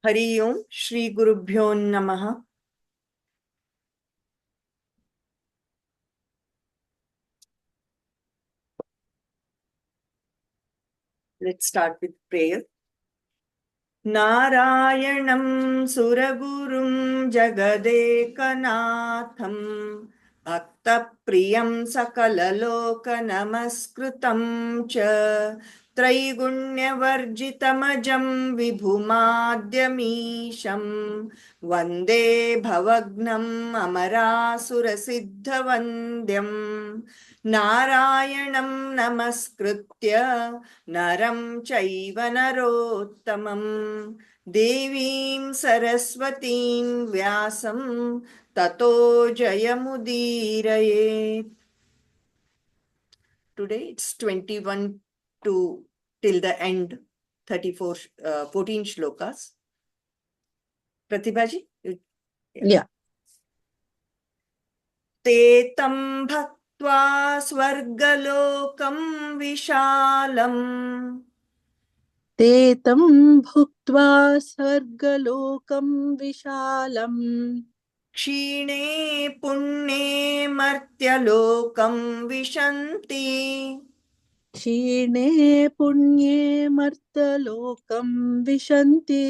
हरि ओम श्री गुरुभ्यो नमः। Let's start with prayer. नारायणं सुरगुरुं जगदेकनाथं भक्तप्रियं सकललोकनमस्कृतं च त्रैगुण्यवर्जितमजं विभुमाद्यमीशं वन्दे भवघ्नम् अमरासुरसिद्धवन्द्यं नारायणं नमस्कृत्य नरं चैव नरोत्तमं देवीं सरस्वतीं व्यासं ततो जयमुदीरयेत्. Today it's 21 to till the end, 34, 14 shlokas. Pratibha ji? Yeah. ते तं भक्त्वा स्वर्गलोकं विशालम् ते तं भुक्त्वा स्वर्गलोकं विशालम् क्षीणे पुण्ये मर्त्यलोकं विशन्ति क्षीणे पुण्ये मर्त्यलोकं विशन्ति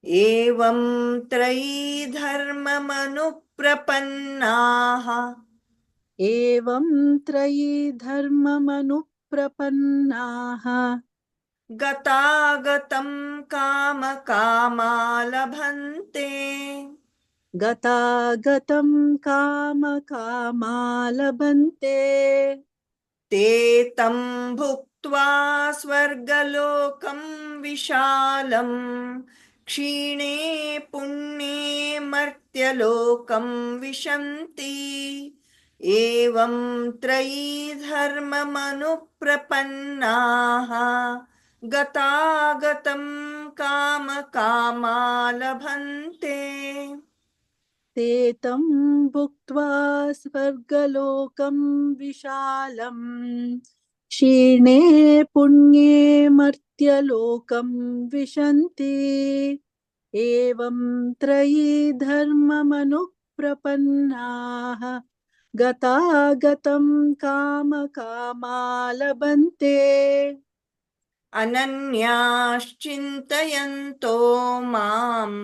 एवं त्रयी धर्ममनुप्रपन्नाः एवं त्रयी धर्ममनुप्रपन्नाः गतागतं कामकामा लभन्ते गतागतं कामकामा लभन्ते ते तं भुक्त्वा स्वर्गलोकं विशालम् क्षीणे पुण्ये मर्त्यलोकं विशन्ति एवं त्रयी धर्ममनुप्रपन्नाः गतागतं कामकामा लभन्ते। ते तं भुक्त्वा स्वर्गलोकं विशालम् क्षीणे पुण्ये मर्त्यलोकं विशन्ति एवं त्रयी धर्ममनुप्रपन्नाः गतागतं कामकामा लभन्ते अनन्याश्चिन्तयन्तो माम्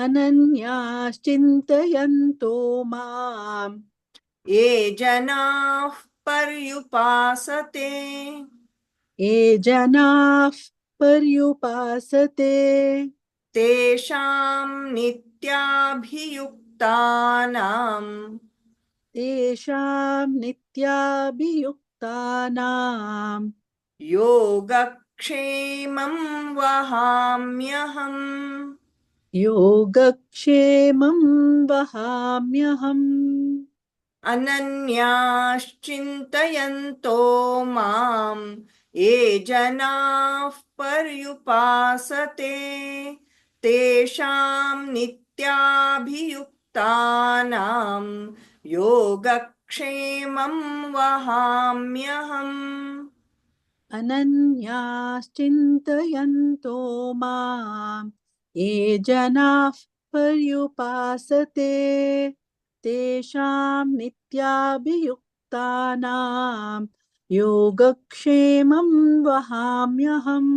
अनन्याश्चिन्तयन्तो माम् ये जनाः पर्युपासते ये जनाः पर्युपासते तेषां नित्याभियुक्तानां तेषां नित्याभियुक्तानां योगक्षेमं वहाम्यहम्। योगक्षेमं वहाम्यहम्। अनन्याश्चिन्तयन्तो माम् ये जनाः पर्युपासते तेषां नित्याभियुक्तानां योगक्षेमं वहाम्यहम्। अनन्याश्चिन्तयन्तो मां ये जनाः पर्युपासते तेषां नित्याभियुक्तानां योगक्षेमं वहाम्यहम्।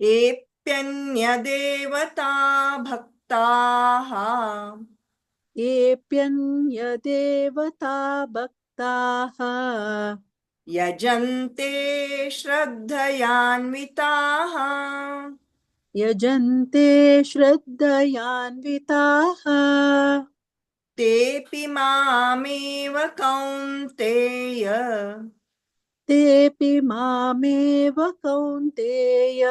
एप्यन्यदेवता भक्ताः येऽप्यन्यदेवता भक्ताः यजन्ते श्रद्धयान्विताः यजन्ते श्रद्धयान्विताः तेऽपि मामेव कौन्तेय तेऽपि मामेव कौन्तेय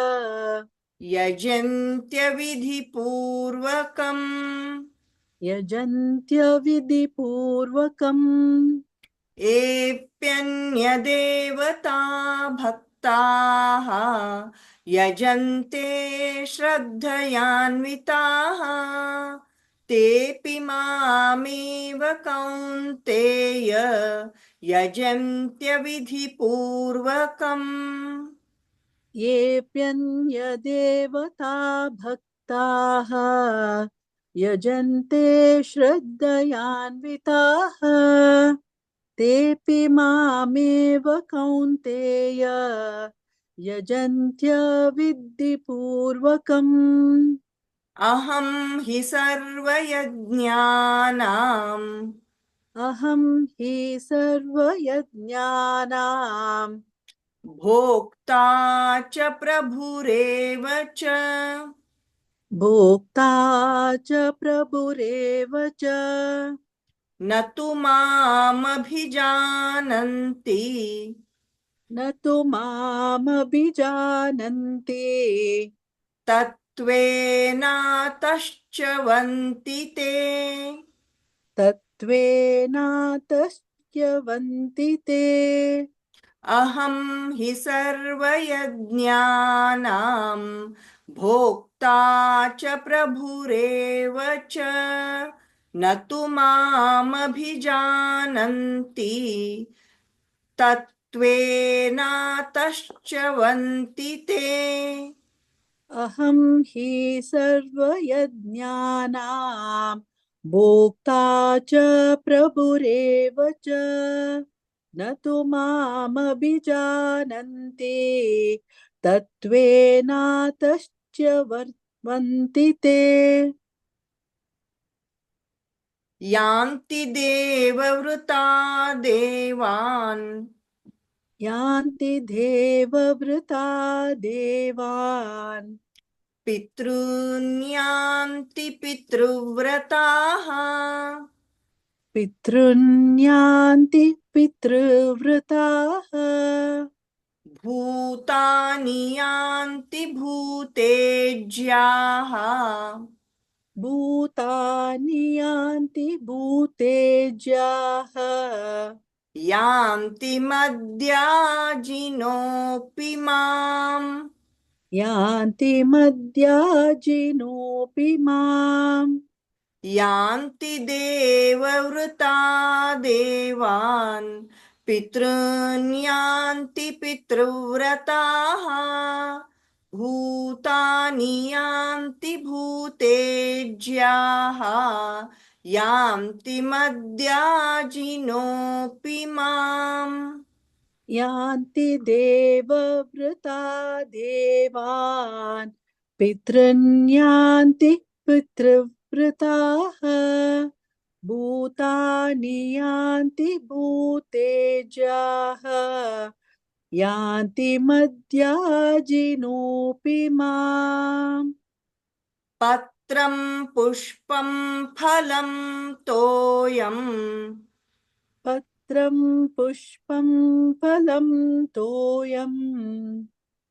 यजन्त्यविधिपूर्वकम् यजन्त्यविधिपूर्वकम् एप्यन्यदेवता भक्ताः यजन्ते श्रद्धयान्विताः तेऽपि मामेव कौन्तेय यजन्त्यविधिपूर्वकम्। येऽप्यन्यदेवता भक्ताः यजन्ते श्रद्धयान्विताः तेऽपि मामेव कौन्तेय यजन्त्य विद्धिपूर्वकम्। अहं हि सर्वयज्ञानां अहं हि सर्वयज्ञानां भोक्ता च प्रभुरेव च। भोक्ता च प्रभुरेव च। न तु मामभिजानन्ति न तु मामभिजानन्ति तत्त्वेनातश्च वन्ति ते। तत्त्वेनातस्त्यवन्ति ते। अहं हि सर्वयज्ञानां भोक्ता च प्रभुरेव च। न तु मामभिजानन्ति तत्त्वेनातश्च वन्ति ते। अहं हि सर्वयज्ञानां भोक्ता च प्रभुरेव च। न तु मामभिजानन्ति तत्त्वेनातश्च ते। यान्ति देववृता देवान् यान्ति देववृता देवान् पितॄन्यान्ति पितृव्रताः पितॄन्यान्ति पितृव्रताः भूतानि यान्ति भूतेज्याः भूतानि यान्ति भूतेज्याः यान्ति मद्याजिनोऽपि माम् यान्ति मद्याजिनोऽपि माम् यान्ति देववृता देवान् पितॄन् यान्ति पितृव्रताः भूतानि यान्ति भूतेज्याः यान्ति मद्याजिनोऽपि माम्। यान्ति देववृता देवान् पितृन्यान्ति पितृव्रताः भूतानि यान्ति भूतेजाः यान्ति मद्याजिनोऽपि माम्। पत्रं पुष्पं फलं तोयम् पत्रं पुष्पं फलं तोयम्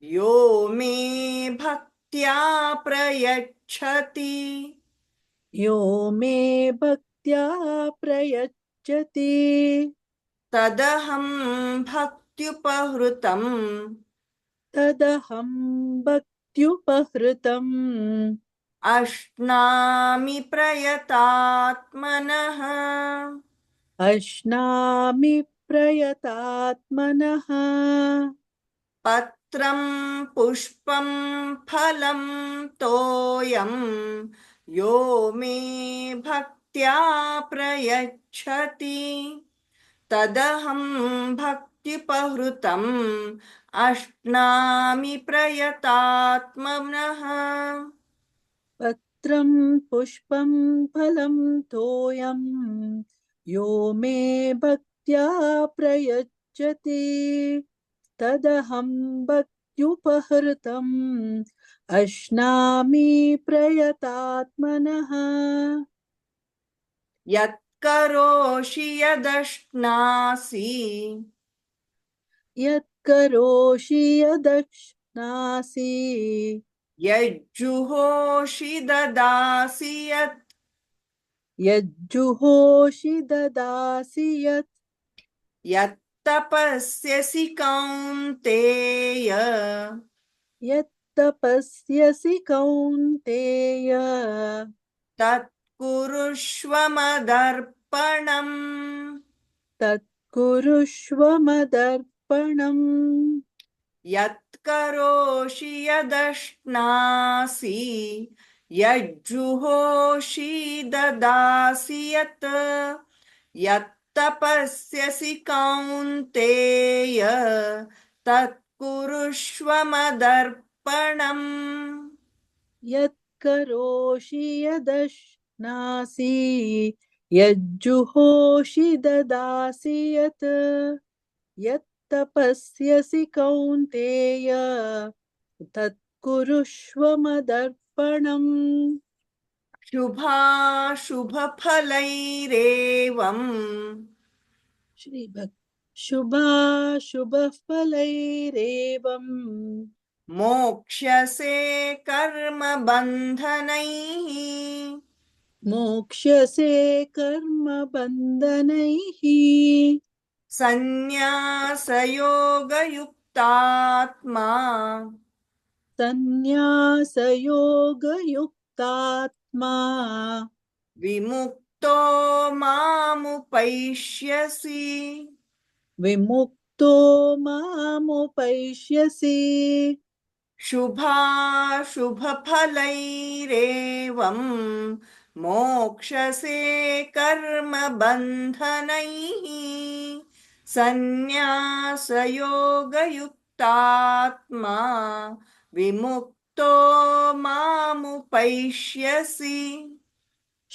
यो मे भक्त्या प्रयच्छति यो मे भक्त्या प्रयच्छति तदहं भक्त्युपहृतम् तदहं भक्त्युपहृतम् अश्नामि प्रयतात्मनः। अश्नामि प्रयतात्मनः पत्रं पुष्पं फलं तोयम् यो मे भक्त्या प्रयच्छति तदहं भक्त्युपहृतम् अश्नामि प्रयतात्मनः। पत्रं पुष्पं फलं तोयम् यो मे भक्त्या प्रयच्छति तदहं भक्त्युपहृतम् अश्नामि प्रयतात्मनः यत्करोषि यदश्नासि यत्करोषि यदश्नासि यज्जुहोषि ददासि यत् यज्जुहोषि ददासि यत् यत्तपस्यसि कौन्तेय यत्तपस्यसि कौन्तेय तत्कुरुष्व मदर्पणम्। तत्कुरुष्व मदर्पणम् यत्करोषि यदश्नासि यज्जुहोषि ददासि यत् यत्तपस्यसि कौन्तेय तत्कुरुष्व मदर्पणम् यत्करोषि यदश्नासि यज्जुहोषि ददासि यत् यत्तपस्यसि कौन्तेय तत्कुरुष्व मदर्पणम् शुभाशुभफलैरेवम् श्रीभक् शुभाशुभफलैरेवम् मोक्ष्यसे कर्मबन्धनैः मोक्ष्यसे कर्मबन्धनैः सन्न्यासयोगयुक्तात्मा सन्न्यासयोगयुक्तात्मा विमुक्तो मामुपैष्यसि विमुक्तो मामुपैष्यसि शुभाशुभफलैरेवम् मोक्षसे कर्मबन्धनैः सन्न्यासयोगयुक्तात्मा विमुक्तो मामुपैष्यसि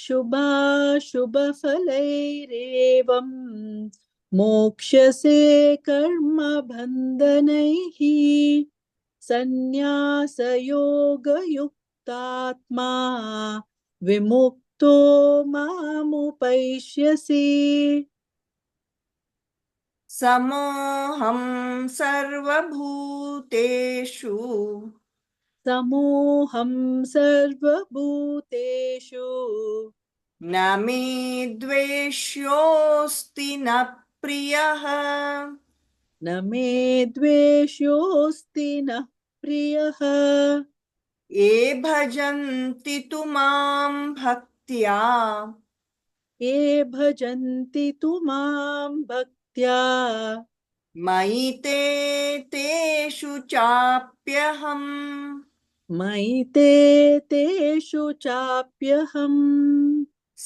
शुभाशुभफलैरेवम् मोक्ष्यसे कर्मबन्धनैः सन्न्यासयोगयुक्तात्मा विमुक्तो मामुपैष्यसि समोऽहं सर्वभूतेषु समोऽहं सर्वभूतेषु न मे द्वेष्योऽस्ति न प्रियः न मे द्वेष्योऽस्ति न प्रियः ये भजन्ति तु मां भक्त्या ये भजन्ति तु मां भक्त्या मयि ते तेषु चाप्यहम् मयि ते तेषु चाप्यहम्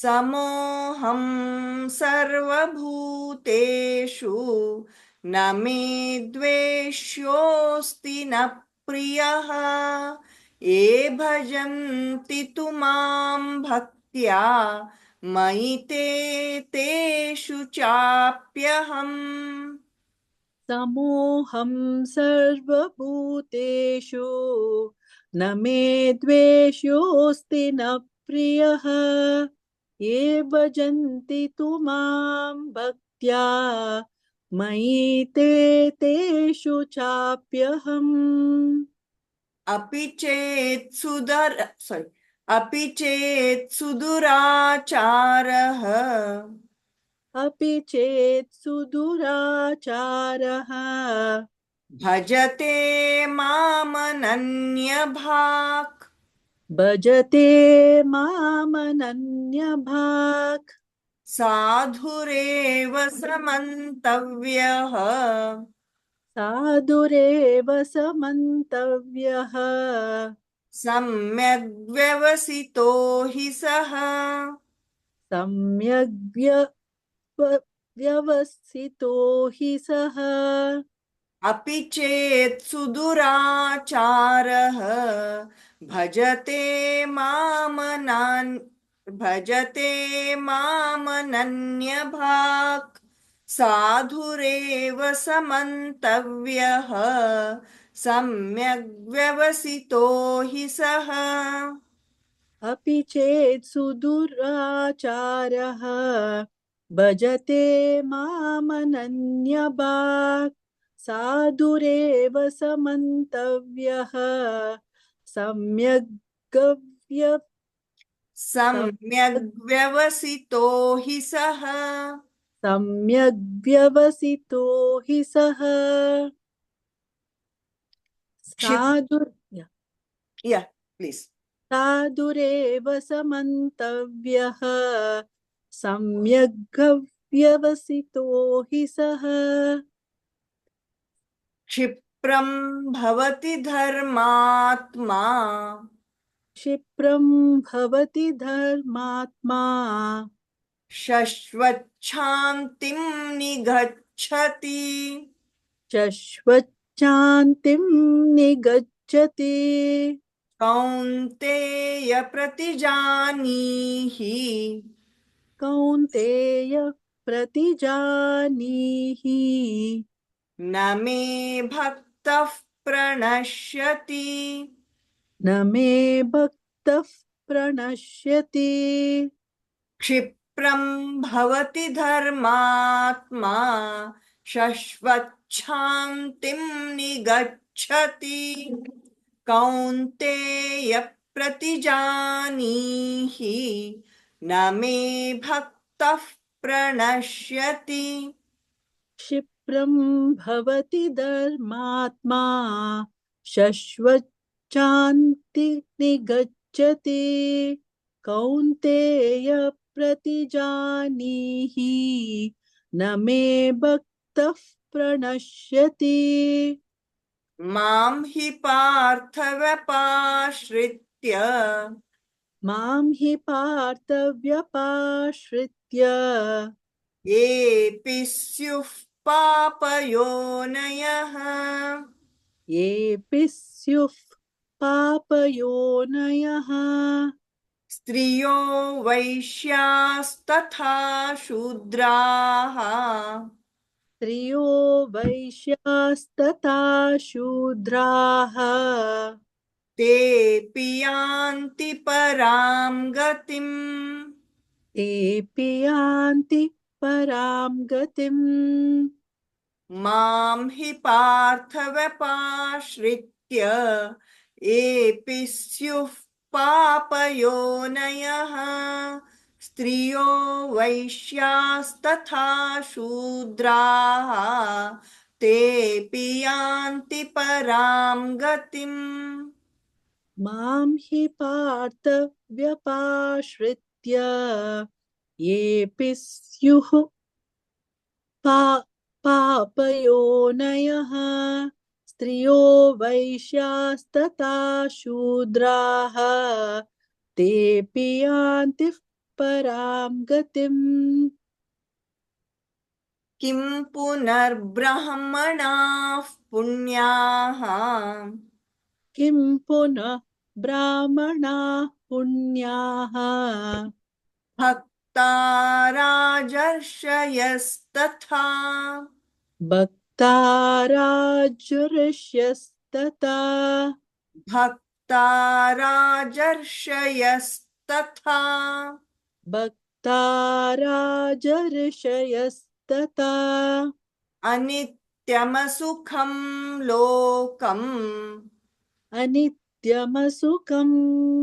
समोऽहं सर्वभूतेषु न मे द्वेष्योऽस्ति न प्रियः ये भजन्ति तु मां भक्त्या मयि ते तेषु चाप्यहम् समोऽहं सर्वभूतेषु न मे द्वेष्योऽस्ति न प्रियः ये भजन्ति तु मां भक्त्या मयि ते तेषु चाप्यहम् अपि चेत् अपि चेत् सुदुराचारः अपि चेत् सुदुराचारः भजते मामनन्यभाक् भजते मामनन्यभाक् साधुरेव समन्तव्यः साधुरेव समन्तव्यः सम्यग्व्यवसितो हि सः व्यवसितो हि सः अपि चेत् सुदुराचारः भजते मामनन्यभाक् साधुरेव समन्तव्यः सम्यग्व्यवसितो हि सः अपि चेत् सुदुराचारः भजते मामनन्यभाक् साधुरेव समन्तव्यः सम्यग् सम्यग्व्यवसितो हि सः सम्यग्व्यवसितो हि सः क्षिप् साधु yeah please साधुरेव समन्तव्यः सम्यग्व्यवसितो हि सः क्षिप्रं भवति धर्मात्मा क्षिप्रं भवति धर्मात्मा शश्वच्छान्तिं निगच्छति। शश्वच्छान्तिं निगच्छति। कौन्तेय प्रतिजानीहि कौन्तेय प्रतिजानीहि न मे भक्तः प्रणश्यति। न मे भक्तः प्रणश्यति। क्षिप्रं भवति धर्मात्मा शश्वच्छान्तिं निगच्छति। कौन्तेय प्रतिजानीहि न मे भक्तः प्रणश्यति। क्षिप्रं भवति धर्मात्मा शश्वच्छान्ति निगच्छति। कौन्तेय प्रतिजानीहि न मे भक्तः प्रणश्यति। मां हि पार्थव्यपाश्रित्य मां हि पार्थव्यपाश्रित्य येऽपि स्युः पापयोनयः येऽपि स्युः पापयोनयः स्त्रियो वैश्यास्तथा शूद्राः स्त्रियो वैश्यास्तथा शूद्राः तेऽपि यान्ति परां गतिम्। तेऽपि यान्ति परां गतिम्। मां हि पार्थव्यपाश्रित्य येऽपि स्युः पापयोनयः स्त्रियो वैश्यास्तथा शूद्राः तेऽपि यान्ति परां गतिम्। मां हि पार्थव्यपाश्रित्य येऽपि स्युः पापयोनयः स्त्रियो वैश्यास्तथा शूद्राः तेऽपि यान्ति परां गतिम्। किं पुनर्ब्रह्मणाः पुण्याः किं पुनः ब्राह्मणाः पुण्याः भक्ता राजर्षयस्तथा भक्ता राजर्षयस्तथा भक्ता राजर्षयस्तथा भक्ता राजर्षयस्तथा अनित्यमसुखं लोकम् अनित्यमसुखं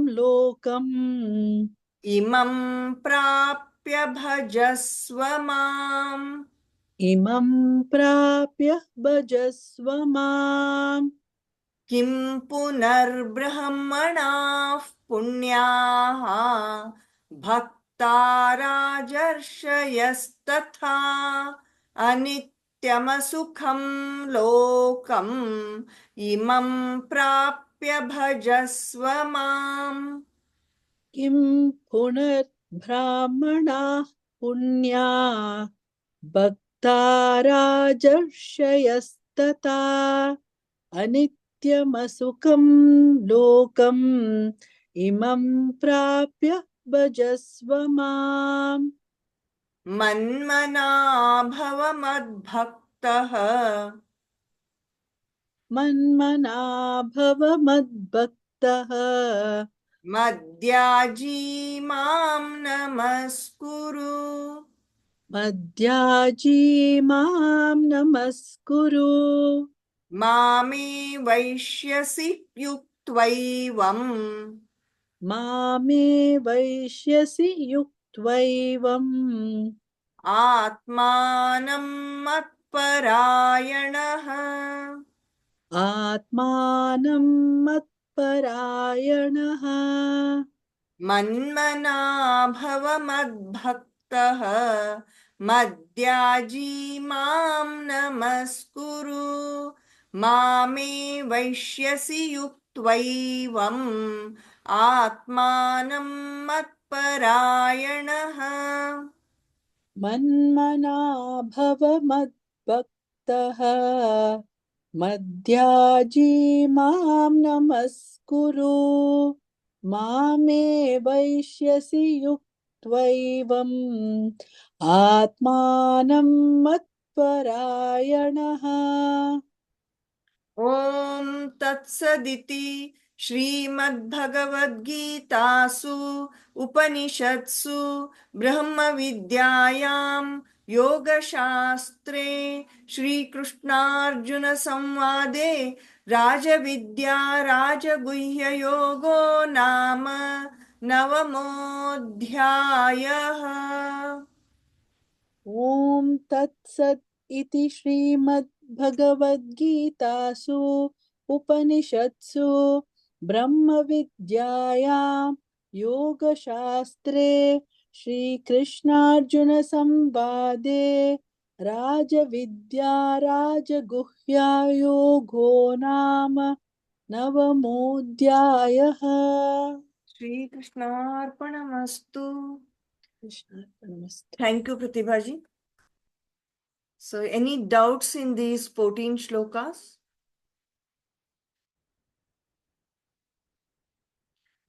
लोकम् इमं प्राप्य भजस्व माम्। इमं प्राप्य भजस्व माम्। किं पुनर्ब्रह्मणाः पुण्याः भक्ता राजर्षयस्तथा अनित्यमसुखं लोकम् इमं प्राप्य भजस्व माम्। किं पुनर्ब्राह्मणाः पुण्या भक्ता राजर्षयस्तथा अनित्यमसुखं लोकम् इमं प्राप्य भजस्व माम्। मन्मना भव मद्भक्तः मन्मना भव मद्भक्तः मद्याजी मां नमस्कुरु। मद्याजी मां नमस्कुरु। मामे वैश्यसि युक्त्वैवम् मामे वैश्यसि युक्त्वैवम् आत्मानं मत्परायणः। आत्मानं मत्परायणः। मन्मना भव मद्भक्तः मद्याजी मां नमस्कुरु। मामे वैश्यसि युक्त्वैवम् आत्मानं मत्परायणः मन्मना भव मद्भक्तः मद्याजी मां नमस्कुरु मामे वैश्यसि युक्त्वैवम् आत्मानं मत्परायणः। ॐ तत्सदिति श्रीमद्भगवद्गीतासु उपनिषत्सु ब्रह्मविद्यायां योगशास्त्रे श्रीकृष्णार्जुनसंवादे राजविद्या राजगुह्ययोगो नाम नवमोऽध्यायः। ॐ तत्सत् इति श्रीमद्भगवद्गीतासु उपनिषत्सु ब्रह्मविद्यायां योगशास्त्रे श्रीकृष्णार्जुनसंवादे राजविद्या राजगुह्ययोगो नाम नवमोऽध्यायः। श्रीकृष्णार्पणमस्तु। कृष्णार्पणमस्तु। Thank you, Pratibha ji. So, any doubts in these 14 shlokas?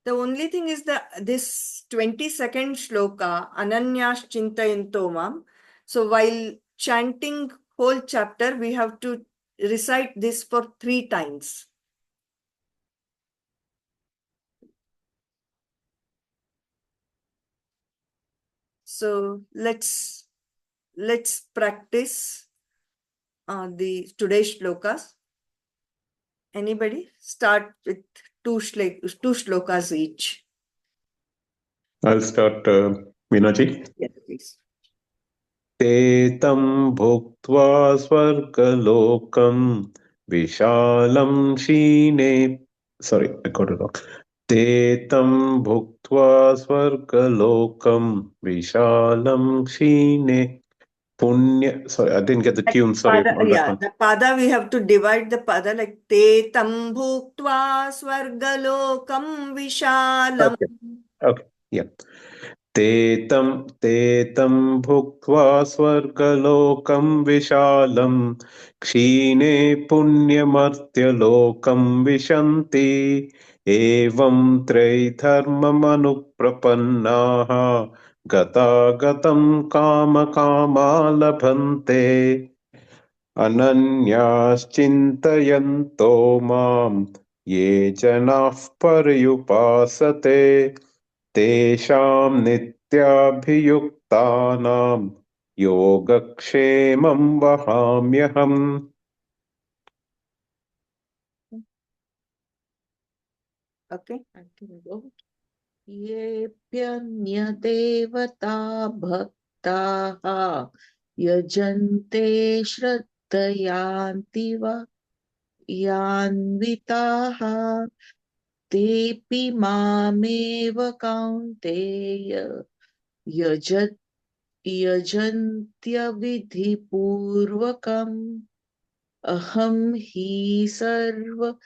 The only thing is that this 22nd shloka, Ananyas Chintayanto Mam. So, while chanting whole chapter, we have to recite this for 3 times. So, let's practice the today's shlokas. Anybody? Start with two shlokas each. I'll start, Meenaji. Yes, please. ते तं भुक्त्वा स्वर्गलोकं विशालं क्षीणे sorry, I got it wrong. ते तं भुक्त्वा स्वर्गलोकं विशालं क्षीणे पुण्य sorry, I didn't get the tune, sorry Pada, on that yeah, one. the pada we have to divide the pada like te tam bhuktva swargalokam vishalam. Okay, yeah. ते तं भुक्त्वा स्वर्गलोकं विशालं क्षीणे पुण्यमर्त्यलोकं विशन्ति एवं त्रैधर्ममनुप्रपन्नाः गतागतं कामकामा लभन्ते अनन्याश्चिन्तयन्तो मां ये जनाः पर्युपासते तेषां नित्याभियुक्तानां योगक्षेमं वहाम्यहम्। Okay. येऽप्यन्यदेवता भक्ताः यजन्ते श्रद्धयान्ति वा यान्विताः तेऽपि मामेव कौन्तेय यजन्त्यविधिपूर्वकम् अहं हि सर्वयज्ञानां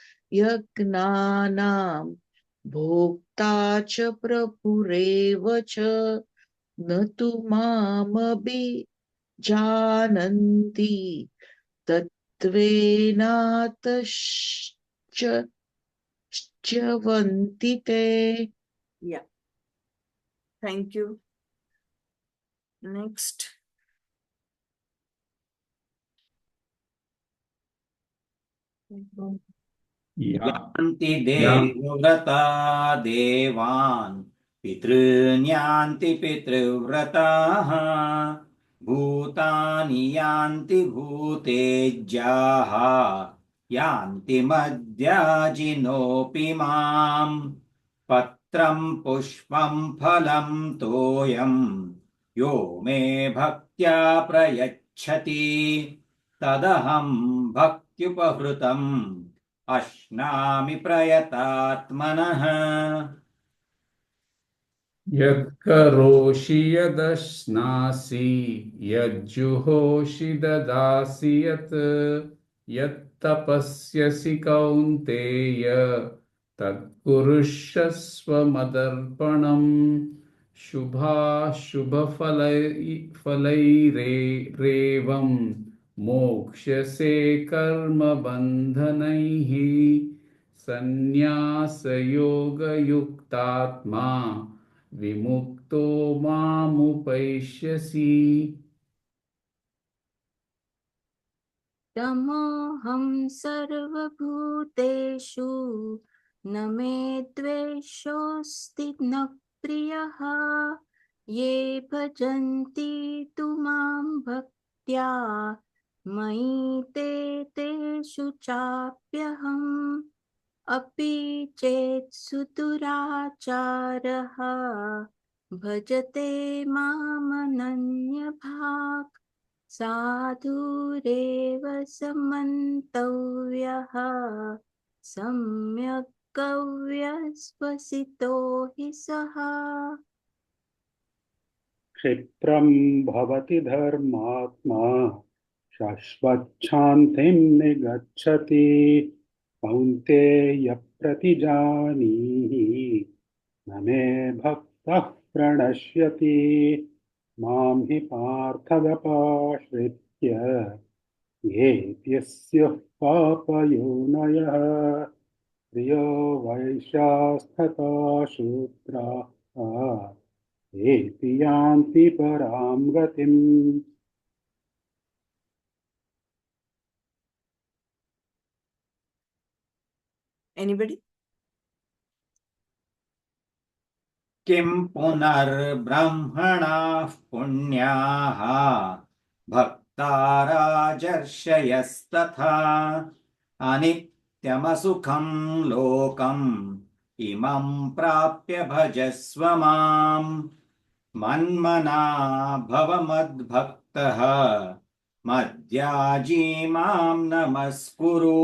भोक्ता च प्रभुरेव च न तु मामभिजानन्ति तत्त्वेनातश्च्यवन्ति ते। Yeah. Thank you. Next. यान्ति देवव्रता देवान् पितॄन्यान्ति पितृव्रताः भूतानि यान्ति भूतेज्याः यान्ति मद्याजिनोऽपि माम् पत्रं पुष्पं फलं तोयं यो मे भक्त्या प्रयच्छति तदहं भक्त्युपहृतम् अश्नामि प्रयतात्मनः। यत्करोषि यदश्नासि यज्जुहोषि ददासि यत् यत्तपस्यसि कौन्तेय तत्कुरुष्व मदर्पणम् शुभाशुभफलैरेवं मोक्ष्यसे कर्मबन्धनैः सन्न्यासयोगयुक्तात्मा विमुक्तो मामुपैष्यसि। तमोऽहं सर्वभूतेषु न मे द्वेषोऽस्ति न प्रियः ये भजन्ति तु मां भक्त्या मयि ते तेषु चाप्यहम् अपि चेत् सुदुराचारः भजते मामनन्यभाक् साधुरेव समन्तव्यः सम्यक् गव्यस्वसितो हि सः। क्षिप्रं भवति धर्मात्मा शाश्वच्छान्तिं निगच्छति कौन्तेय प्रतिजानीहि न मे भक्तः प्रणश्यति मां हि पार्थव्यपाश्रित्य येऽप्यस्युः पापयोनयः प्रियो वैश्यास्तथा शूद्राः एति यान्ति परां गतिम्। Anybody? किं पुनर्ब्रह्मणाः पुण्याः भक्ता राजर्षयस्तथा अनित्यमसुखं लोकम् इमं प्राप्य भजस्व माम् मन्मना भव मद्भक्तः मद्याजी मां नमस्कुरु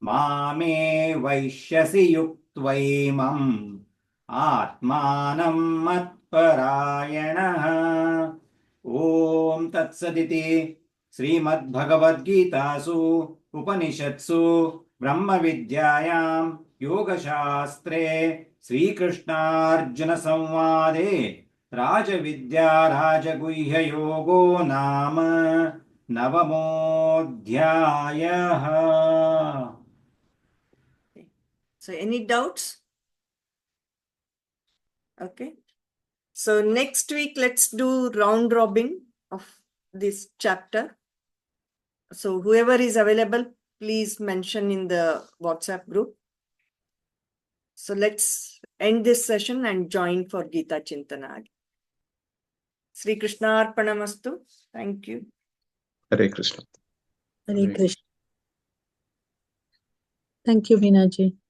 मामे वैश्यसि युक्त्वैमम् आत्मानं मत्परायणः। ॐ तत्सदिति श्रीमद्भगवद्गीतासु उपनिषत्सु ब्रह्मविद्यायां योगशास्त्रे श्रीकृष्णार्जुनसंवादे राजविद्या राजगुह्ययोगो नाम नवमोऽध्यायः। So any doubts? Okay. So next week, let's do round robin of this chapter. So whoever is available, please mention in the WhatsApp group. So let's end this session and join for Gita Chintana. Sri Krishna Arpanamastu. Thank you. Hare Krishna. Hare Krishna. Thank you, Veena ji.